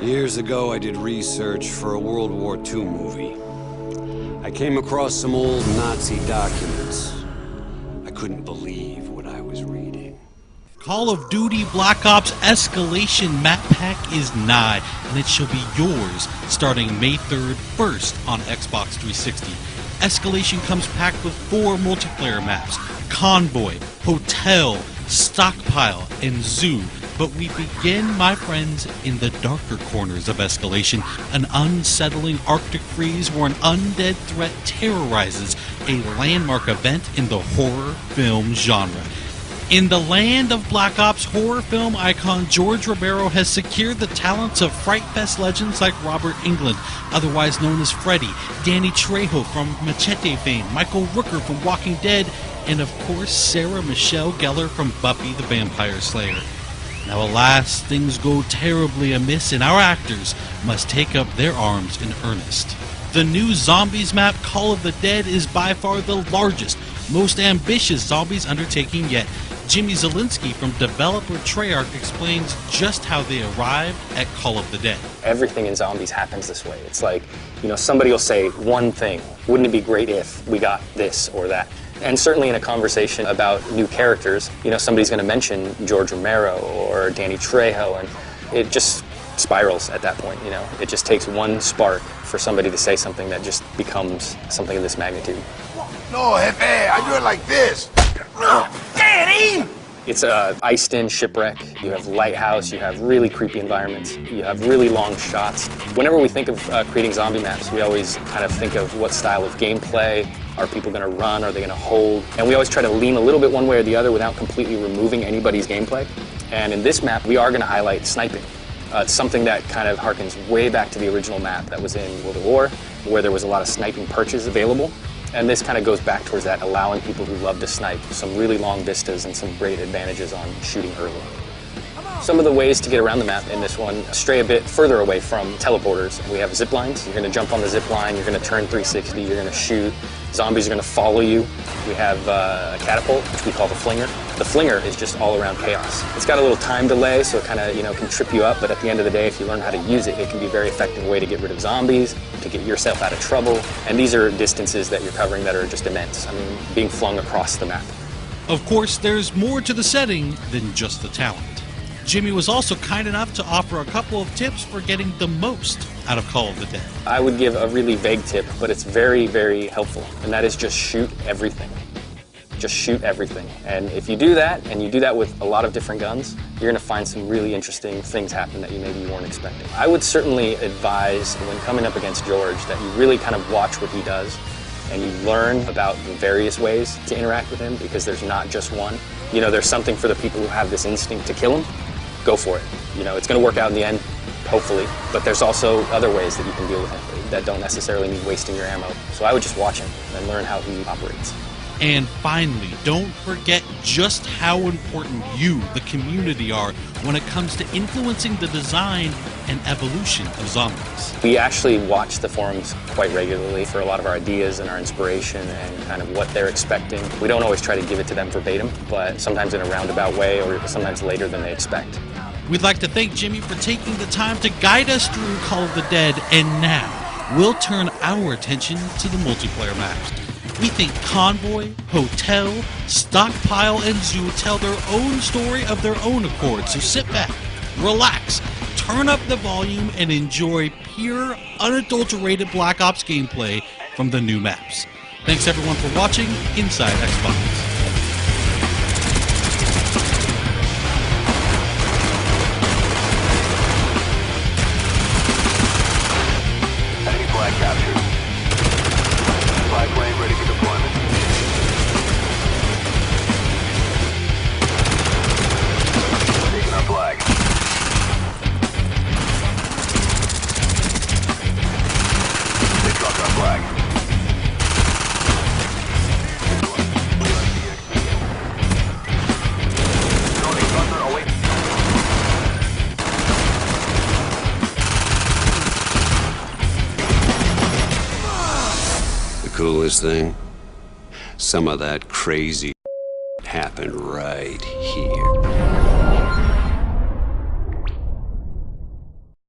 Years ago, I did research for a World War II movie. I came across some old Nazi documents. I couldn't believe what I was reading. Call of Duty Black Ops Escalation map pack is nigh, and it shall be yours starting May 3rd, first on Xbox 360. Escalation comes packed with 4 multiplayer maps: Convoy, Hotel, Stockpile, and Zoo. But we begin, my friends, in the darker corners of Escalation, an unsettling Arctic freeze where an undead threat terrorizes a landmark event in the horror film genre. In the land of Black Ops, horror film icon George Romero has secured the talents of Fright Fest legends like Robert Englund, otherwise known as Freddy, Danny Trejo from Machete fame, Michael Rooker from Walking Dead, and of course Sarah Michelle Gellar from Buffy the Vampire Slayer. Now alas, things go terribly amiss and our actors must take up their arms in earnest. The new Zombies map, Call of the Dead, is by far the largest, most ambitious Zombies undertaking yet. Jimmy Zielinski from developer Treyarch explains just how they arrived at Call of the Dead. Everything in Zombies happens this way. It's like, somebody will say one thing. Wouldn't it be great if we got this or that? And certainly in a conversation about new characters, somebody's going to mention George Romero or Danny Trejo, and it just spirals at that point. It just takes one spark for somebody to say something that just becomes something of this magnitude. No, Jefe, I do it like this. Daddy! It's a iced-in shipwreck. You have lighthouse, you have really creepy environments, you have really long shots. Whenever we think of creating zombie maps, we always kind of think of what style of gameplay. Are people going to run? Are they going to hold? And we always try to lean a little bit one way or the other without completely removing anybody's gameplay. And in this map, we are going to highlight sniping. It's something that kind of harkens way back to the original map that was in World at War, where there was a lot of sniping perches available. And this kind of goes back towards that, allowing people who love to snipe some really long vistas and some great advantages on shooting early. Some of the ways to get around the map in this one stray a bit further away from teleporters. We have zip lines. You're going to jump on the zip line, you're going to turn 360, you're going to shoot. Zombies are going to follow you. We have a catapult, which we call the flinger. The flinger is just all around chaos. It's got a little time delay, so it kind of can trip you up, but at the end of the day, if you learn how to use it, it can be a very effective way to get rid of zombies, to get yourself out of trouble. And these are distances that you're covering that are just immense. I mean, being flung across the map. Of course, there's more to the setting than just the talent. Jimmy was also kind enough to offer a couple of tips for getting the most out of Call of the Dead. I would give a really vague tip, but it's very, very helpful, and that is just shoot everything. Just shoot everything. And if you do that, and you do that with a lot of different guns, you're going to find some really interesting things happen that you maybe weren't expecting. I would certainly advise, when coming up against George, that you really kind of watch what he does, and you learn about the various ways to interact with him, because there's not just one. There's something for the people who have this instinct to kill him. Go for it. It's going to work out in the end, hopefully, but there's also other ways that you can deal with him that don't necessarily mean wasting your ammo. So I would just watch him and learn how he operates. And finally, don't forget just how important you, the community, are when it comes to influencing the design and evolution of zombies. We actually watch the forums quite regularly for a lot of our ideas and our inspiration and kind of what they're expecting. We don't always try to give it to them verbatim, but sometimes in a roundabout way or sometimes later than they expect. We'd like to thank Jimmy for taking the time to guide us through Call of the Dead, and now we'll turn our attention to the multiplayer maps. We think Convoy, Hotel, Stockpile, and Zoo tell their own story of their own accord, so sit back, relax, turn up the volume, and enjoy pure, unadulterated Black Ops gameplay from the new maps. Thanks everyone for watching Inside Xbox. Coolest thing? Some of that crazy happened right here.